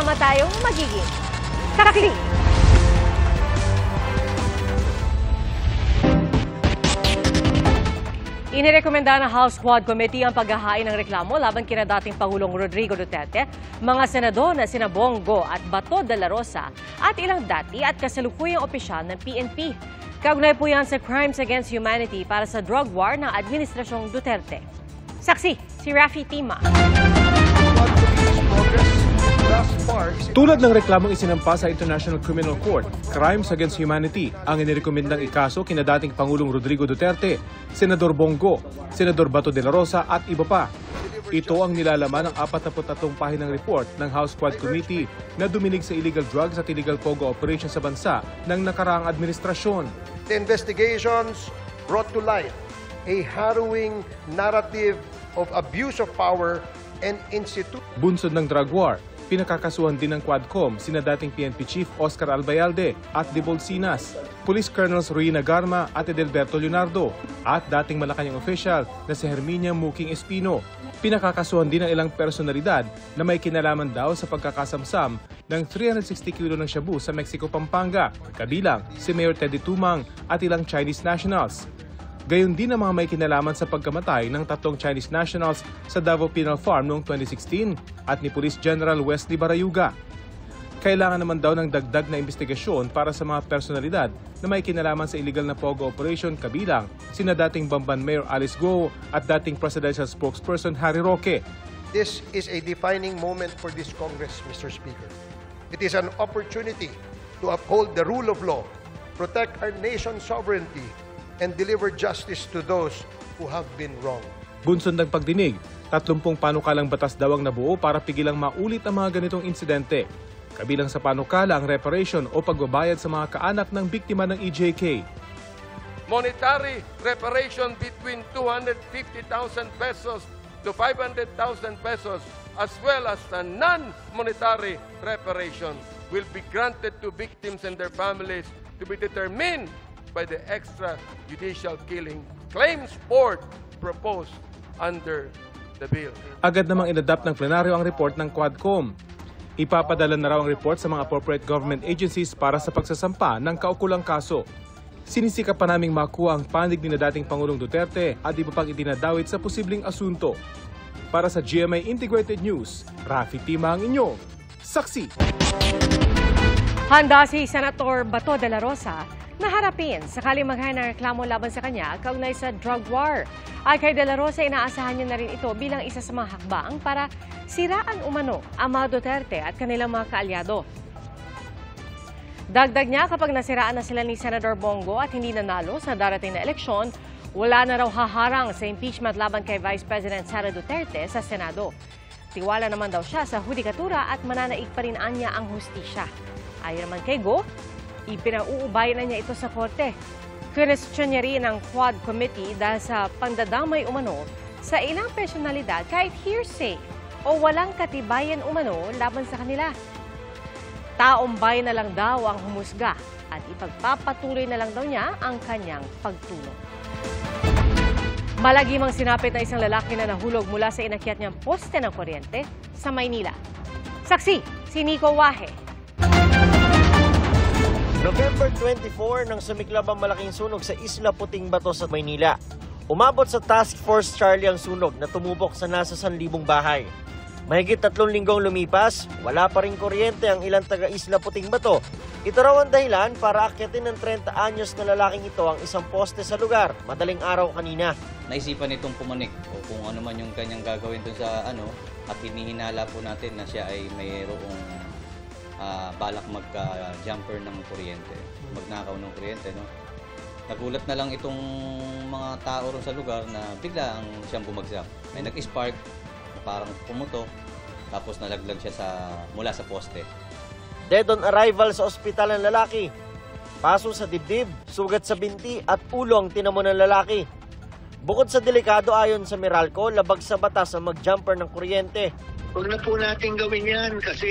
sama tayong magiging saksi. Inirekomenda ng House Quad Committee ang paghahain ng reklamo laban kina dating Pangulong Rodrigo Duterte, mga senador na sina Bongo at Bato de la Rosa at ilang dati at kasalukuyang opisyal ng PNP. Kaugnay po yan sa Crimes Against Humanity para sa drug war ng Administrasyong Duterte. Saksi, si Rafi Tima. Tulad ng reklamong isinampa sa International Criminal Court, Crimes Against Humanity ang inirekomendang ikaso kina dating Pangulong Rodrigo Duterte, Senador Bongo, Senador Bato de la Rosa at iba pa. Ito ang nilalaman ng 43 pahinang report ng House Quad Committee na duminig sa illegal drugs at illegal pogo operation sa bansa ng nakaraang administrasyon. The investigations brought to light a harrowing narrative of abuse of power and institute. Bunsod ng drug war, pinakakasuhan din ng Quadcom sina dating PNP Chief Oscar Albayalde at De Bolsinas, Police Colonels Ruina Garma at Edelberto Leonardo at dating Malacanang official na si Herminia Muking Espino. Pinakakasuhan din ng ilang personalidad na may kinalaman daw sa pagkakasamsam ng 360 kilo ng shabu sa Mexico, Pampanga, kabilang si Mayor Teddy Tumang at ilang Chinese nationals. Gayon din ang mga may kinalaman sa pagkamatay ng 3 Chinese nationals sa Davao Penal Farm noong 2016 at ni Police General Wesley Barayuga. Kailangan naman daw ng dagdag na investigasyon para sa mga personalidad na may kinalaman sa illegal na pogo operation kabilang sina dating Bamban Mayor Alice Go at dating Presidential Spokesperson Harry Roque. This is a defining moment for this Congress, Mr. Speaker. It is an opportunity to uphold the rule of law, protect our nation's sovereignty, and deliver justice to those who have been wronged. Bunsod ng pagdinig, 30 panukalang batas daw ang nabuo para pigilang maulit ang mga ganitong insidente. Kabilang sa panukala ang reparation o pagbabayad sa mga kaanak ng biktima ng EJK. Monetary reparation between 250,000 pesos to 500,000 pesos as well as the non-monetary reparation will be granted to victims and their families to be determined by the extrajudicial killing claims board proposed under the bill. Agad namang inadapt ng plenaryo ang report ng Quadcom. Ipapadala na raw ang report sa mga appropriate government agencies para sa pagsasampa ng kaukulang kaso. Sinisika pa naming makuha ang panig ni dating Pangulong Duterte at iba pang idinadawit sa posibleng asunto. Para sa GMA Integrated News, Rafi Tima ang inyong saksi. Handa si Senator Bato de la Rosa na harapin sakaling maghain ng reklamo laban sa kanya kaugnay sa drug war. Ay kay de la Rosa, inaasahan niya na rin ito bilang isa sa mga hakbang para siraan umano ang mga Duterte at kanilang mga kaalyado. Dagdag niya, kapag nasiraan na sila ni Senador Bongo at hindi nanalo sa darating na eleksyon, wala na raw haharang sa impeachment laban kay Vice President Sara Duterte sa Senado. Tiwala naman daw siya sa hudikatura at mananaig pa rin niya ang hustisya. Ayon naman kay Go, ipinauubay na niya ito sa korte. Kinestyon niya rin ang Quad Committee dahil sa pandadamay umano sa ilang personalidad kahit hearsay o walang katibayan umano laban sa kanila. Taong bayan na lang daw ang humusga at ipagpapatuloy na lang daw niya ang kanyang pagtulong. Malagimang sinapit na isang lalaki na nahulog mula sa inakyat niyang poste ng kuryente sa Maynila. Saksi, si Nico Wahe. November 24 nang sumiklab ang malaking sunog sa Isla Puting Bato sa Maynila. Umabot sa Task Force Charlie ang sunog na tumubok sa nasa 1,000 bahay. Mahigit 3 linggong lumipas, wala pa rin kuryente ang ilang taga Isla Puting Bato. Ito raw ang dahilan para akyatin ng 30 anyos na lalaking ito ang isang poste sa lugar madaling araw kanina. Naisipan itong pumanik o kung ano man yung kanyang gagawin dun sa at hinihinala po natin na siya ay mayroong balak magka-jumper ng kuryente, magnakaw ng kuryente, no? Nagulat na lang itong mga tao ron sa lugar na bigla ang siyang bumagsak. May nag-spark, parang pumutok, tapos nalaglag siya mula sa poste. Dead on arrival sa ospital ng lalaki. Paso sa dibdib, sugat sa binti at ulo ang tinamo ng lalaki. Bukod sa delikado ayon sa Meralco, labag sa batas ang mag-jumper ng kuryente. Huwag na po natin gawin yan kasi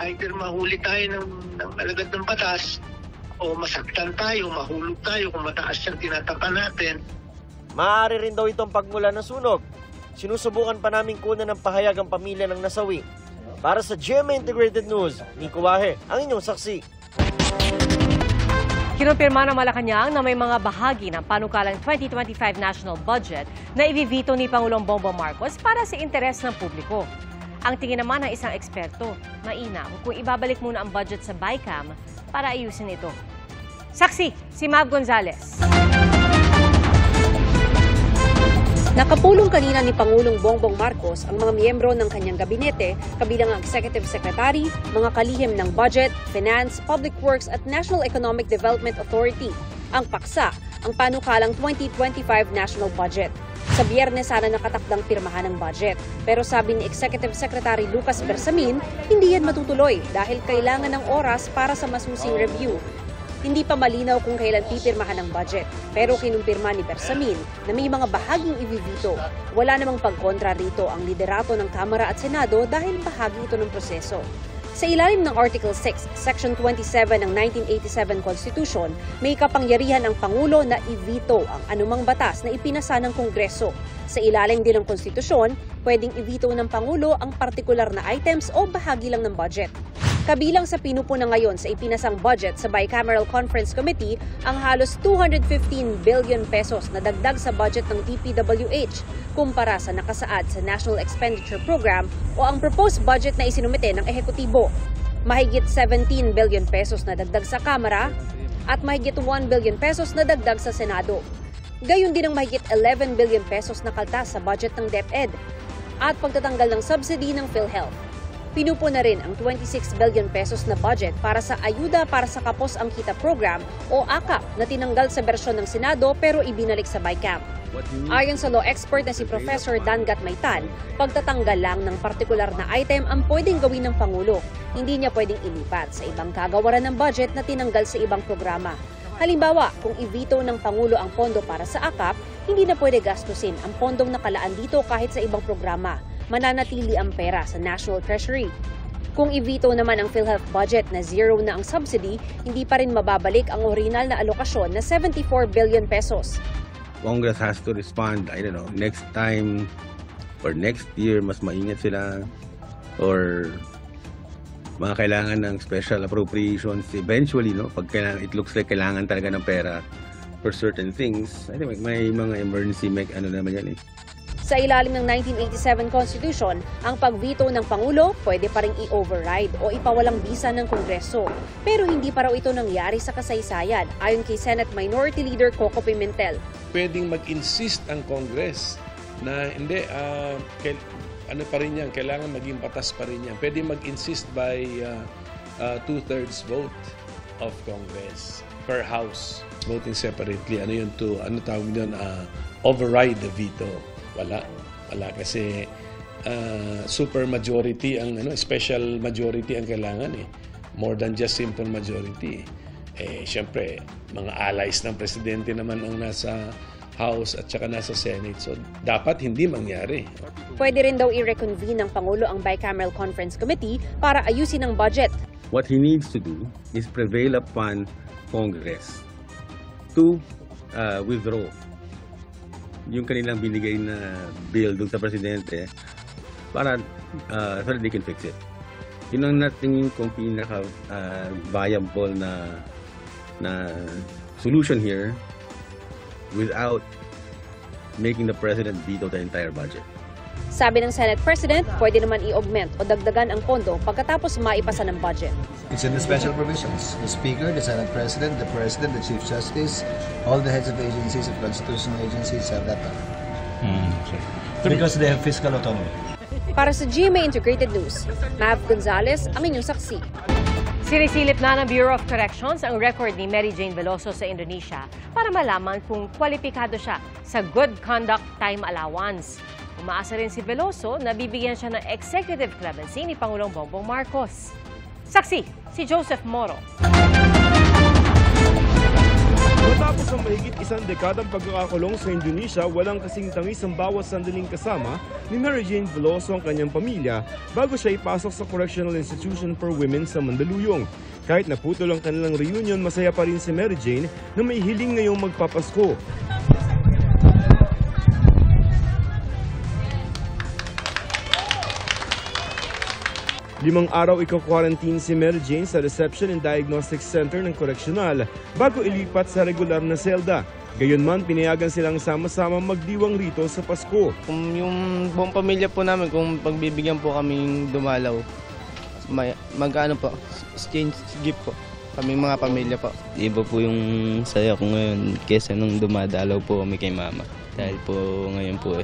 either mahuli tayo ng alagad ng batas o masaktan tayo, mahulog tayo kung mataas yung tinatapan natin. Maaari rin daw itong pagmula ng sunog. Sinusubukan pa namin kunan ng pahayag ang pamilya ng nasawi. Para sa GMA Integrated News, Nico Wahe, ang inyong saksi. Kinumpirma ng Malacanang na may mga bahagi ng panukalang 2025 national budget na ibivito ni Pangulong Bongbong Marcos para sa interes ng publiko. Ang tingin naman ng isang eksperto, mainam kung ibabalik muna ang budget sa BICAM para ayusin ito. Saksi, si Mav Gonzales. Nakapulong kanina ni Pangulong Bongbong Marcos ang mga miyembro ng kanyang gabinete, kabilang ang Executive Secretary, mga kalihim ng Budget, Finance, Public Works at National Economic Development Authority, ang paksa, ang panukalang 2025 national budget. Sa Biyernes sana nakatakdang pirmahan ang budget, pero sabi ni Executive Secretary Lucas Bersamin, hindi yan matutuloy dahil kailangan ng oras para sa masusing review. Hindi pa malinaw kung kailan pipirmahan ang budget, pero kinumpirma ni Bersamin na may mga bahaging ibibito. Wala namang pagkontra rito ang liderato ng Kamara at Senado dahil bahagi ito ng proseso. Sa ilalim ng Article 6, Section 27 ng 1987 Constitution, may kapangyarihan ang Pangulo na i-veto ang anumang batas na ipinasa ng Kongreso. Sa ilalim din ng Konstitusyon, pwedeng i-veto ng Pangulo ang partikular na items o bahagi lang ng budget. Kabilang sa pinupuna ngayon sa ipinasang budget sa Bicameral Conference Committee ang halos 215 billion pesos na dagdag sa budget ng DPWH kumpara sa nakasaad sa National Expenditure Program o ang proposed budget na isinumite ng ehekutibo. Mahigit 17 billion pesos na dagdag sa Kamara at mahigit 1 billion pesos na dagdag sa Senado. Gayon din ang mahigit 11 billion pesos na kaltas sa budget ng DepEd at pagtatanggal ng subsidy ng PhilHealth. Pinupuna rin ang 26 billion pesos na budget para sa Ayuda para sa Kapos ang Kita Program o AKAP na tinanggal sa bersyon ng Senado pero ibinalik sa BICAM. Ayon sa law expert na si Professor Dan Gatmaytan, pagtatanggal lang ng partikular na item ang pwedeng gawin ng Pangulo. Hindi niya pwedeng ilipat sa ibang kagawaran ng budget na tinanggal sa ibang programa. Halimbawa, kung i-veto ng Pangulo ang pondo para sa AKAP, hindi na pwede gastusin ang pondong nakalaan dito kahit sa ibang programa. Mananatili ang pera sa National Treasury. Kung i-veto naman ang PhilHealth budget na zero na ang subsidy, hindi pa rin mababalik ang original na alokasyon na 74 billion pesos. Congress has to respond, I don't know, next time or next year, mas maingat sila or mga kailangan ng special appropriations eventually, no? Pag kailangan, it looks like kailangan talaga ng pera for certain things. I think may mga emergency naman yan eh. Sa ilalim ng 1987 Constitution, ang pag-veto ng Pangulo pwede pa rin i-override o ipawalang bisa ng Kongreso. Pero hindi pa raw ito nangyari sa kasaysayan, ayon kay Senate Minority Leader Coco Pimentel. Pwedeng mag-insist ang Congress na hindi, ano pa rin yan, kailangan maging batas pa rin yan. Pwede mag-insist by two-thirds vote of Congress per House, voting separately. Ano yun to, ano tawag doon, override the veto. Wala kasi super majority ang special majority ang kailangan eh. More than just simple majority. Syempre, mga allies ng presidente naman ang nasa House at saka nasa Senate. So, dapat hindi mangyari. Pwede rin daw i-reconvene ng Pangulo ang Bicameral Conference Committee para ayusin ang budget. What he needs to do is prevail upon Congress to withdraw yung kanilang binigay na bill doon sa presidente para so that they can fix it. Yun ang natingin kong pinaka-viable na solution here without making the president veto the entire budget. Sabi ng Senate President, pwede naman i-augment o dagdagan ang pondo pagkatapos maipasa ng budget. It's in the special provisions. The Speaker, the Senate President, the Chief Justice, all the heads of agencies, of constitutional agencies have that power. Because they have fiscal autonomy. Para sa GMA Integrated News, Mav Gonzales, ang inyong saksi. Sinisilip na ng Bureau of Corrections ang record ni Mary Jane Veloso sa Indonesia para malaman kung kwalipikado siya sa Good Conduct Time Allowance. Umaasa rin si Veloso na bibigyan siya ng executive clemency ni Pangulong Bongbong Marcos. Saksi, si Joseph Moro. Matapos ang mahigit isang dekadang pagkakakulong sa Indonesia, walang kasing tangis ang bawat sandaling kasama ni Mary Jane Veloso ang kanyang pamilya bago siya ipasok sa Correctional Institution for Women sa Mandaluyong. Kahit naputol ang kanilang reunion, masaya pa rin si Mary Jane na may hiling ngayong magpapasko. 5 araw iko-quarantine si Mary Jane sa Reception and Diagnostic Center ng Koreksyonal bago ilipat sa regular na selda. Gayunman, pinayagan silang sama-sama magdiwang rito sa Pasko. Kung yung buong pamilya po namin, kung pagbibigyan po kaming dumalaw, magkano po, exchange gift po, kami mga pamilya po. Iba po yung saya ko ngayon kesa nung dumadalaw po kami kay mama. Dahil po ngayon po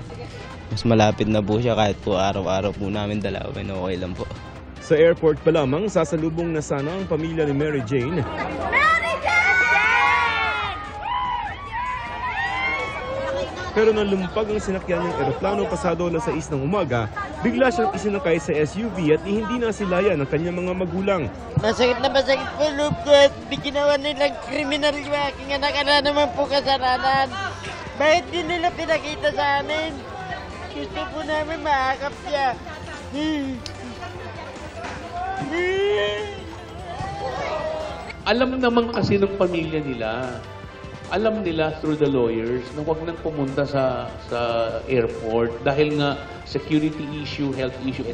mas malapit na po siya kahit po araw-araw po namin dalawin, okay lang po. Sa airport pa lamang, sasalubong na sana ang pamilya ni Mary Jane. Pero nang lumpag ang sinakyan ng eroplano pasado alas 6 ng umaga, bigla siyang isinakay sa SUV at hindi nasilayan ng kanyang mga magulang. Masakit po loob ko at ginawa nilang kriminal yung aking anak na naman po kasalanan. Bakit di nila pinakita sa amin? Gusto po namin maakap siya. Alam naman kasi ng pamilya nila, alam nila through the lawyers na huwag nang pumunta sa airport dahil nga security issue, health issue.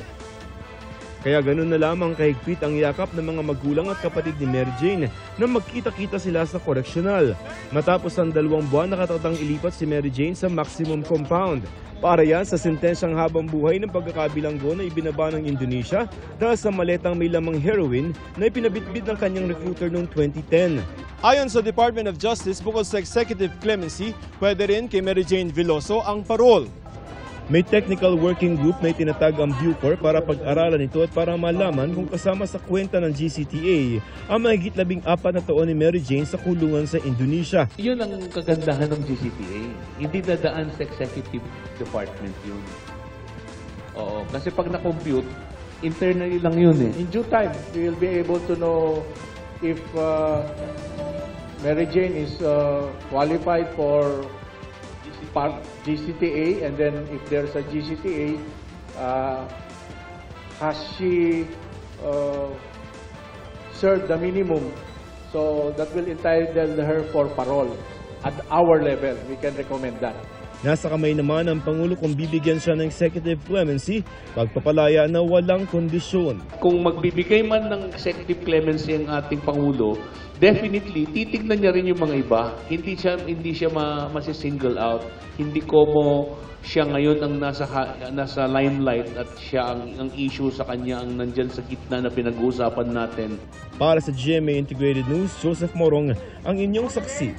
Kaya ganun na lamang kahigpit ang yakap ng mga magulang at kapatid ni Mary Jane na magkita-kita sila sa koreksyonal. Matapos ang 2 buwan, nakatatang ilipat si Mary Jane sa maximum compound. Para yan sa sentensyang habang buhay ng pagkakabilanggo na ibinaba ng Indonesia dahil sa maletang may lamang heroin na ipinabitbit ng kanyang recruiter noong 2010. Ayon sa Department of Justice, bukod sa executive clemency, pwede rin kay Mary Jane Veloso ang parole. May technical working group na itinatag ang Bucor para pag-aralan ito at para malaman kung kasama sa kwenta ng GCTA ang mahigit 14 na taon ni Mary Jane sa kulungan sa Indonesia. Yun ang kagandahan ng GCTA. Hindi dadaan sa executive department yun. Oo, kasi pag na-compute, internally lang yun eh. In due time, we will be able to know if Mary Jane is qualified for GCTA, and then if there's a GCTA, has she served the minimum? So that will entitle her for parole. At our level, we can recommend that. Nasa kamay naman ng Pangulo kung bibigyan siya ng executive clemency, pagpapalaya na walang kondisyon. Kung magbibigay man ng executive clemency ang ating Pangulo, definitely titignan niya rin yung mga iba. Hindi siya masi-single out. Hindi como siya ngayon ang nasa limelight at siya ang issue sa kanya ang nandyan sa gitna na pinag-uusapan natin. Para sa GMA Integrated News, Joseph Morong ang inyong saksi.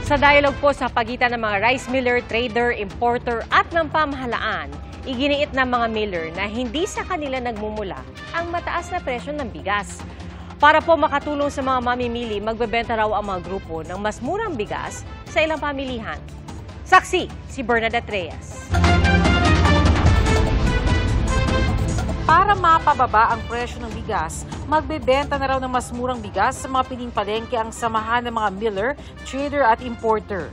Sa dialogue po sa pagitan ng mga rice miller, trader, importer at ng pamahalaan, iginiit ng mga miller na hindi sa kanila nagmumula ang mataas na presyo ng bigas. Para po makatulong sa mga mamimili, magbebenta raw ang mga grupo ng mas murang bigas sa ilang pamilihan. Saksi, si Bernadette Reyes. Para mapababa ang presyo ng bigas, magbebenta na raw ng mas murang bigas sa mga piling palengke ang samahan ng mga miller, trader at importer.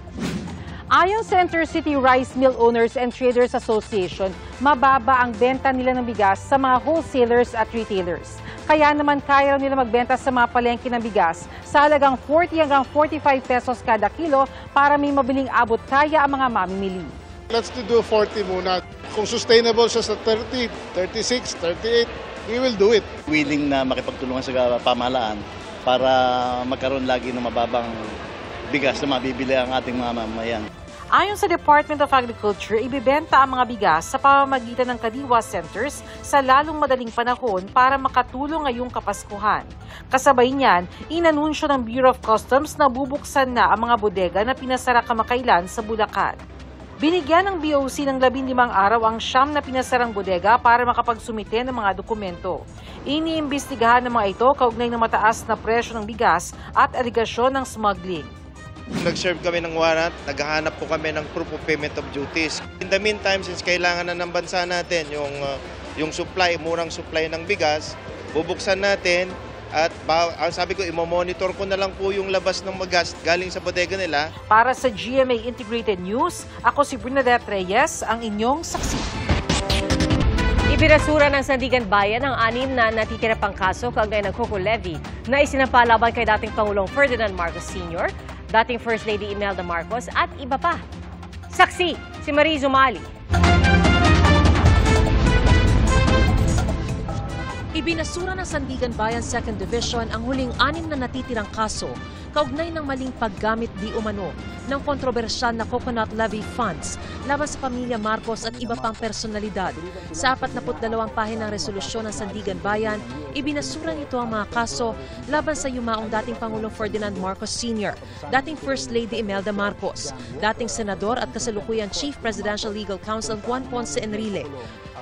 Ayon sa Intercity Rice Mill Owners and Traders Association, mababa ang benta nila ng bigas sa mga wholesalers at retailers. Kaya naman kaya raw nila magbenta sa mga palengke ng bigas sa halagang 40 hanggang 45 pesos kada kilo para may mabiling abot kaya ang mga mamimili. Let's do 40 muna. Kung sustainable siya sa 30, 36, 38, we will do it. Willing na makipagtulungan sa pamahalaan para magkaroon lagi ng mababang bigas na mabibili ang ating mga mamamayan. Ayon sa Department of Agriculture, ibibenta ang mga bigas sa pamamagitan ng kadiwa centers sa lalong madaling panahon para makatulong ngayong Kapaskuhan. Kasabay niyan, inanunsyo ng Bureau of Customs na bubuksan na ang mga bodega na pinasara kamakailan sa Bulacan. Binigyan ng BOC ng 15 araw ang 9 na pinasarang bodega para makapagsumite ng mga dokumento. Iniimbestigahan ng mga ito kaugnay ng mataas na presyo ng bigas at aligasyon ng smuggling. Nag-serve kami ng warrant, naghahanap po kami ng proof of payment of duties. In the meantime, since kailangan na ng bansa natin yung supply, murang supply ng bigas, bubuksan natin at ang sabi ko, imo-monitor ko na lang po yung labas ng bigas galing sa bodega nila. Para sa GMA Integrated News, ako si Bernadette Reyes, ang inyong saksi. Ibinasura ng Sandigan Bayan ang 6 na natitira pang kaso kaugnay ng Coco Levy na isinampa laban kay dating Pangulong Ferdinand Marcos Sr., dating First Lady Imelda Marcos at iba pa. Saksi, si Marie Zumali. Ibinasura ng Sandigan Bayan 2nd Division ang huling 6 na natitirang kaso kaugnay ng maling paggamit di umano ng kontrobersyal na coconut levy funds laban sa pamilya Marcos at iba pang personalidad. Sa 42 pahinang resolusyon ng Sandigan Bayan, ibinasura nito ang mga kaso laban sa yumaong dating Pangulong Ferdinand Marcos Sr., dating First Lady Imelda Marcos, dating Senador at kasalukuyan Chief Presidential Legal Counsel Juan Ponce Enrile,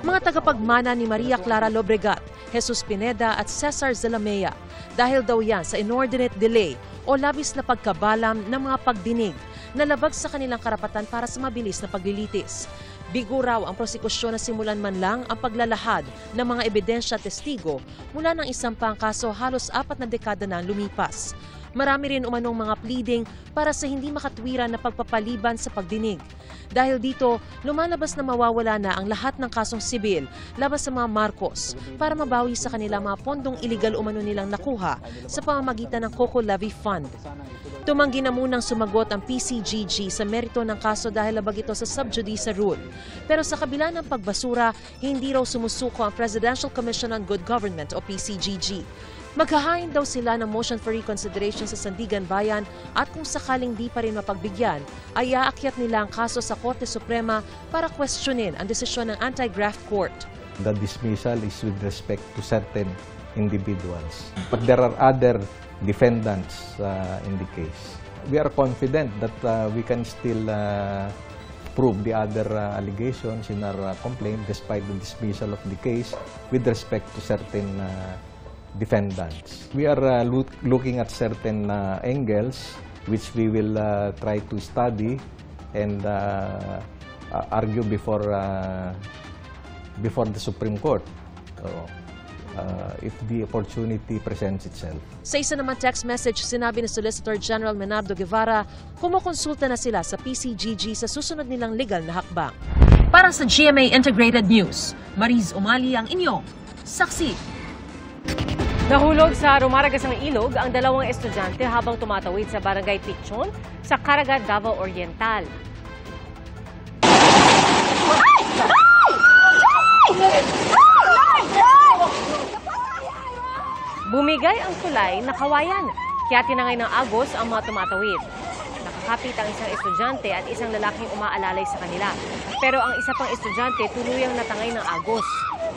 mga tagapagmana ni Maria Clara Lobregat, Jesus Pineda at Cesar Zalamea dahil daw yan sa inordinate delay o labis na pagkabalam ng mga pagdinig na labag sa kanilang karapatan para sa mabilis na paglilitis. Bigo raw ang prosekusyon na simulan man lang ang paglalahad ng mga ebidensya at testigo mula ng isang pang kaso halos 4 na dekada na lumipas. Marami rin umanong mga pleading para sa hindi makatwiran na pagpapaliban sa pagdinig. Dahil dito, lumalabas na mawawala na ang lahat ng kasong sibil laban sa mga Marcos para mabawi sa kanila mga pondong iligal umano nilang nakuha sa pamamagitan ng Coco Levy Fund. Tumanggi na munang sumagot ang PCGG sa merito ng kaso dahil labag ito sa sub judice rule. Pero sa kabila ng pagbasura, hindi raw sumusuko ang Presidential Commission on Good Government o PCGG. Maghahain daw sila ng motion for reconsideration sa Sandigan Bayan at kung sakaling di pa rin mapagbigyan, ay aakyat nila ang kaso sa Korte Suprema para questionin ang desisyon ng Anti-Graft Court. The dismissal is with respect to certain individuals. But there are other defendants in the case. We are confident that we can still prove the other allegations in our complaint despite the dismissal of the case with respect to certain defendants. We are looking at certain angles which we will try to study and argue before the Supreme Court if the opportunity presents itself. Sa isa naman text message, sinabi ni Solicitor General Menardo Guevara, kumukonsulta na sila sa PCGG sa susunod nilang legal na hakbang. Para sa GMA Integrated News, Mariz Umali ang inyong saksi. Nahulog sa rumaragasang ilog ang 2 estudyante habang tumatawid sa Barangay Pichon sa Caraga, Davao Oriental. Bumigay ang tulay na kawayan, kaya tinangay ng agos ang mga tumatawid. Nakakapit ang isang estudyante at isang lalaking umaalalay sa kanila. Pero ang isa pang estudyante tuluyang natangay ng agos.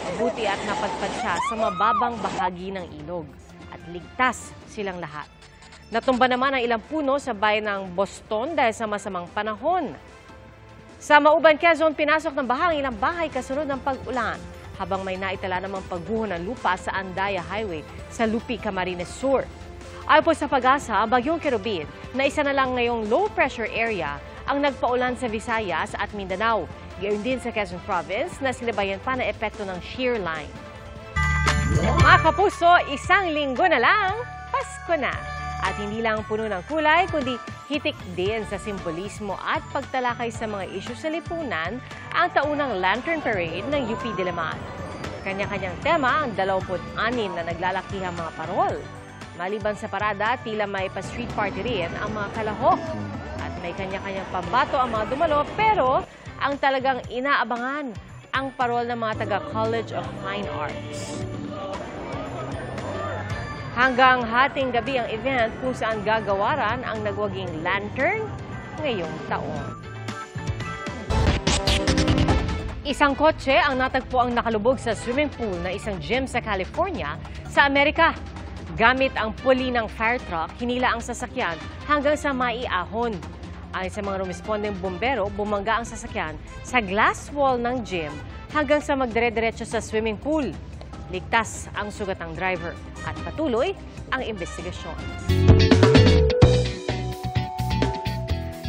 Mabuti at napadpad siya sa mababang bahagi ng ilog at ligtas silang lahat. Natumba naman ang ilang puno sa bayan ng Boston dahil sa masamang panahon. Sa Mauban, Quezon, pinasok ng baha ang ilang bahay kasunod ng pag-ulan habang may naitala namang pagguho ng lupa sa Andaya Highway sa Lupi, Camarines Sur. Ayon po sa Pag-asa, ang bagyong Kerubin na isa na lang ngayong low pressure area ang nagpaulan sa Visayas at Mindanao. Gayon din sa Quezon Province na sinabayan pa na epekto ng shear line. Mga kapuso, 1 linggo na lang, Pasko na. At hindi lang puno ng kulay, kundi hitik din sa simbolismo at pagtalakay sa mga isyu sa lipunan ang taunang Lantern Parade ng UP Diliman. Kanya-kanyang tema ang 26 na naglalakihang mga parol. Maliban sa parada, tila may pa-street party rin ang mga kalahok. At may kanya-kanyang pambato ang mga dumalo, pero ang talagang inaabangan ang parol ng mga taga-College of Fine Arts. Hanggang hating gabi ang event kung saan gagawaran ang nagwaging lantern ngayong taon. Isang kotse ang natagpo ang nakalubog sa swimming pool na isang gym sa California sa Amerika. Gamit ang puli ng fire truck, hinila ang sasakyan hanggang sa maiahon. Ayon sa mga rumespondeng bombero, bumangga ang sasakyan sa glass wall ng gym hanggang sa magdire-diretso sa swimming pool. Ligtas ang sugatang driver at patuloy ang investigasyon.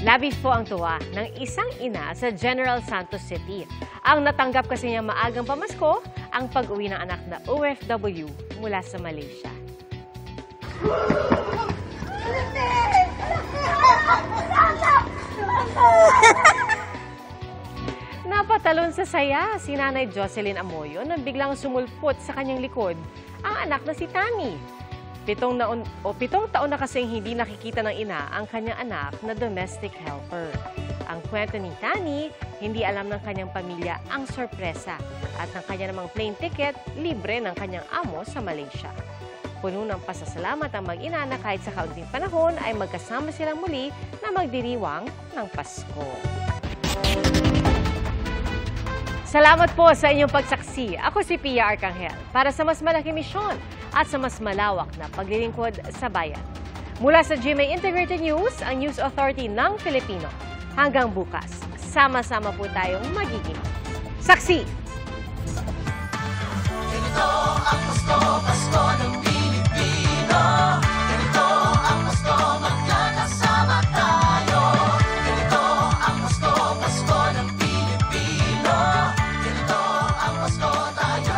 Labis po ang tuwa ng isang ina sa General Santos City. Ang natanggap kasi niya maagang pamasko ang pag-uwi ng anak na OFW mula sa Malaysia. Napatalon sa saya si Nanay Jocelyn Amoyo nang biglang sumulpot sa kanyang likod ang anak na si Tani. 7 taon na kasing hindi nakikita ng ina ang kanyang anak na domestic helper. Ang kwento ni Tani, Hindi alam ng kanyang pamilya ang sorpresa at ng kanya namang plane ticket, libre ng kanyang amo sa Malaysia. Puno ng pasasalamat ang mag-ina na kahit sa kaunting panahon ay magkasama silang muli na magdiriwang ng Pasko. Salamat po sa inyong pagsaksi. Ako si Pia Arcangel para sa mas malaking misyon at sa mas malawak na paglilingkod sa bayan. Mula sa GMA Integrated News, ang News Authority ng Filipino. Hanggang bukas, sama-sama po tayong magiging saksi. Ganito ang Pasko, Pasko ng Pilipino. Ganito ang Pasko, magkakasama tayo. Ganito ang Pasko, Pasko ng Pilipino. Ganito ang Pasko tayo.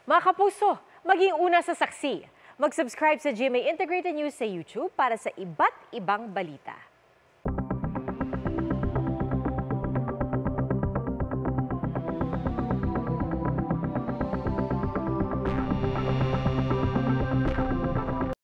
Mga kapuso, maging una sa saksi. Mag-subscribe sa GMA Integrated News sa YouTube para sa iba't ibang balita.